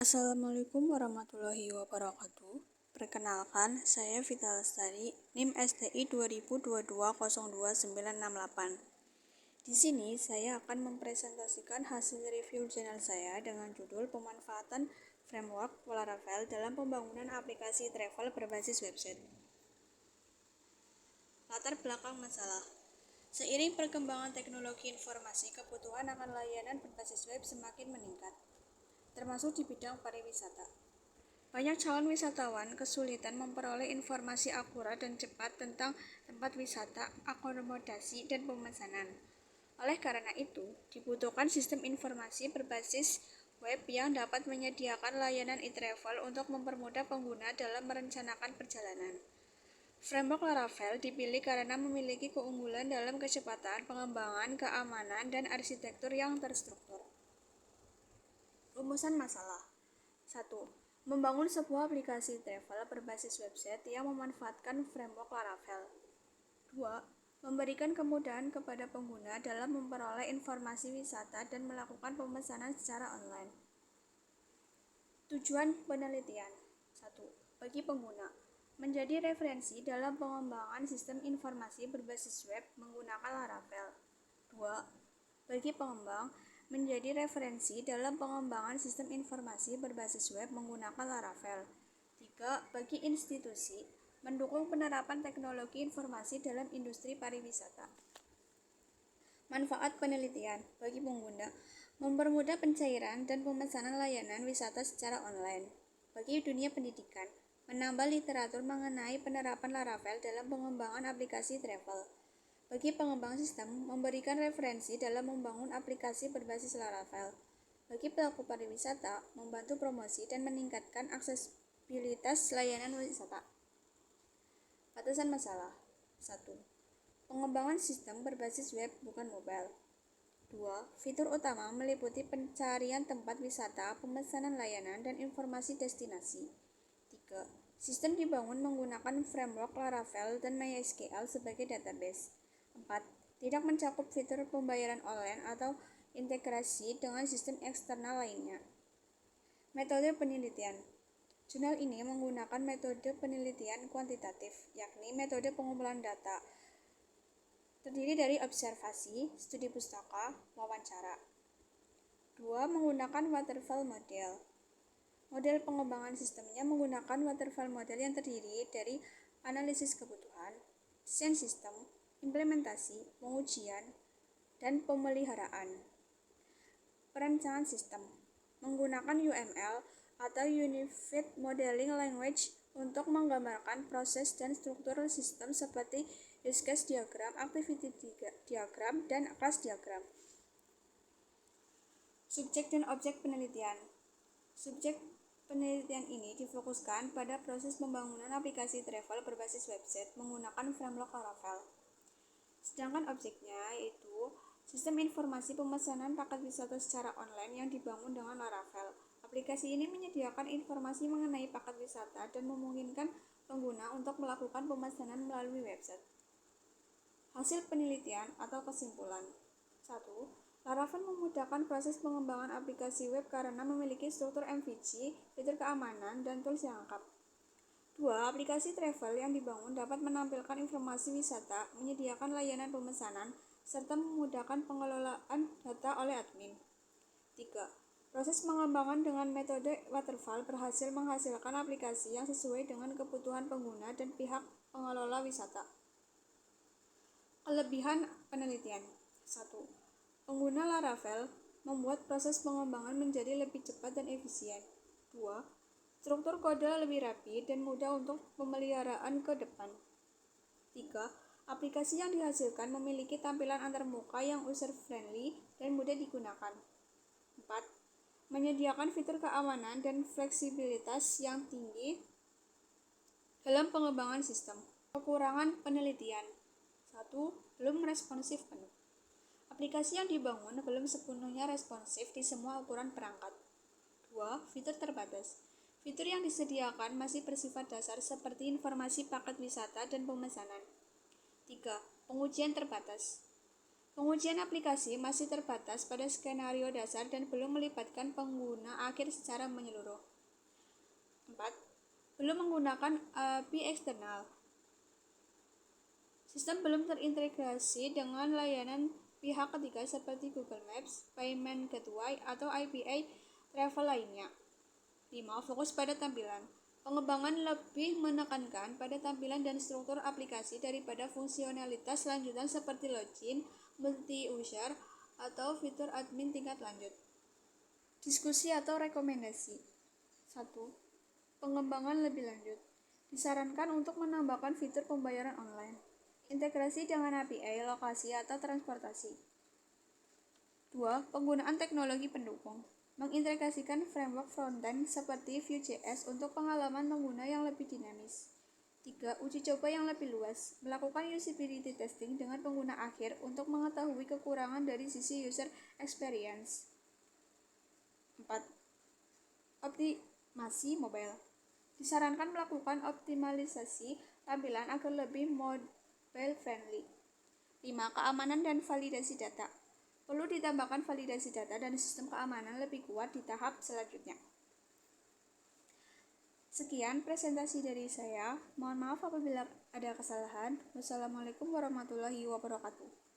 Assalamualaikum warahmatullahi wabarakatuh. Perkenalkan, saya Vita Lestari, NIM STI 2022-02968. Di sini saya akan mempresentasikan hasil review jurnal saya dengan judul pemanfaatan framework Laravel dalam pembangunan aplikasi travel berbasis website. Latar belakang masalah. Seiring perkembangan teknologi informasi, kebutuhan akan layanan berbasis web semakin meningkat, termasuk di bidang pariwisata. Banyak calon wisatawan kesulitan memperoleh informasi akurat dan cepat tentang tempat wisata, akomodasi, dan pemesanan. Oleh karena itu, dibutuhkan sistem informasi berbasis web yang dapat menyediakan layanan e-travel untuk mempermudah pengguna dalam merencanakan perjalanan. Framework Laravel dipilih karena memiliki keunggulan dalam kecepatan, pengembangan, keamanan, dan arsitektur yang terstruktur. Rumusan masalah. 1. Membangun sebuah aplikasi travel berbasis website yang memanfaatkan framework Laravel. 2. Memberikan kemudahan kepada pengguna dalam memperoleh informasi wisata dan melakukan pemesanan secara online. Tujuan penelitian. 1. Bagi pengguna, menjadi referensi dalam pengembangan sistem informasi berbasis web menggunakan Laravel. 2. Bagi pengembang, menjadi referensi dalam pengembangan sistem informasi berbasis web menggunakan Laravel. 3. Bagi institusi, mendukung penerapan teknologi informasi dalam industri pariwisata. Manfaat penelitian bagi pengguna, mempermudah pencairan dan pemesanan layanan wisata secara online. Bagi dunia pendidikan, menambah literatur mengenai penerapan Laravel dalam pengembangan aplikasi travel. Bagi pengembang sistem, memberikan referensi dalam membangun aplikasi berbasis Laravel. Bagi pelaku pariwisata, membantu promosi dan meningkatkan aksesibilitas layanan wisata. Batasan masalah. 1. Pengembangan sistem berbasis web bukan mobile. 2. Fitur utama meliputi pencarian tempat wisata, pemesanan layanan, dan informasi destinasi. 3. Sistem dibangun menggunakan framework Laravel dan MySQL sebagai database. 4. Tidak mencakup fitur pembayaran online atau integrasi dengan sistem eksternal lainnya. Metode penelitian. Jurnal ini menggunakan metode penelitian kuantitatif, yakni metode pengumpulan data. Terdiri dari observasi, studi pustaka, wawancara. 2. Menggunakan waterfall model. Model pengembangan sistemnya menggunakan waterfall model yang terdiri dari analisis kebutuhan, desain sistem, implementasi, pengujian, dan pemeliharaan. Perancangan sistem menggunakan UML atau Unified Modeling Language untuk menggambarkan proses dan struktur sistem seperti use case diagram, activity diagram, dan class diagram. Subjek dan objek penelitian. Subjek penelitian ini difokuskan pada proses pembangunan aplikasi travel berbasis website menggunakan framework Laravel. Sedangkan objeknya yaitu sistem informasi pemesanan paket wisata secara online yang dibangun dengan Laravel. Aplikasi ini menyediakan informasi mengenai paket wisata dan memungkinkan pengguna untuk melakukan pemesanan melalui website. Hasil penelitian atau kesimpulan. 1. Laravel memudahkan proses pengembangan aplikasi web karena memiliki struktur MVC, fitur keamanan, dan tools yang lengkap. 2. Aplikasi travel yang dibangun dapat menampilkan informasi wisata, menyediakan layanan pemesanan, serta memudahkan pengelolaan data oleh admin. 3. Proses pengembangan dengan metode waterfall berhasil menghasilkan aplikasi yang sesuai dengan kebutuhan pengguna dan pihak pengelola wisata. Kelebihan penelitian. 1. Pengguna Laravel membuat proses pengembangan menjadi lebih cepat dan efisien. 2. Struktur kode lebih rapi dan mudah untuk pemeliharaan ke depan. 3. Aplikasi yang dihasilkan memiliki tampilan antarmuka yang user-friendly dan mudah digunakan. 4. Menyediakan fitur keamanan dan fleksibilitas yang tinggi dalam pengembangan sistem. Kekurangan penelitian. 1. Belum responsif penuh. Aplikasi yang dibangun belum sepenuhnya responsif di semua ukuran perangkat. 2. Fitur terbatas. Fitur yang disediakan masih bersifat dasar seperti informasi paket wisata dan pemesanan. 3. Pengujian terbatas. Pengujian aplikasi masih terbatas pada skenario dasar dan belum melibatkan pengguna akhir secara menyeluruh. 4. Belum menggunakan API eksternal. Sistem belum terintegrasi dengan layanan pihak ketiga seperti Google Maps, Payment Gateway, atau IPA travel lainnya. 5. Fokus pada tampilan. Pengembangan lebih menekankan pada tampilan dan struktur aplikasi daripada fungsionalitas lanjutan seperti login, multi-user, atau fitur admin tingkat lanjut. Diskusi atau rekomendasi. 1. Pengembangan lebih lanjut. Disarankan untuk menambahkan fitur pembayaran online, integrasi dengan API, lokasi, atau transportasi. 2. Penggunaan teknologi pendukung. Mengintegrasikan framework frontend seperti Vue.js untuk pengalaman pengguna yang lebih dinamis. 3. Uji coba yang lebih luas. Melakukan usability testing dengan pengguna akhir untuk mengetahui kekurangan dari sisi user experience. 4. Optimasi mobile. Disarankan melakukan optimalisasi tampilan agar lebih mobile friendly. 5. Keamanan dan validasi data. Perlu ditambahkan validasi data dan sistem keamanan lebih kuat di tahap selanjutnya. Sekian presentasi dari saya. Mohon maaf apabila ada kesalahan. Wassalamualaikum warahmatullahi wabarakatuh.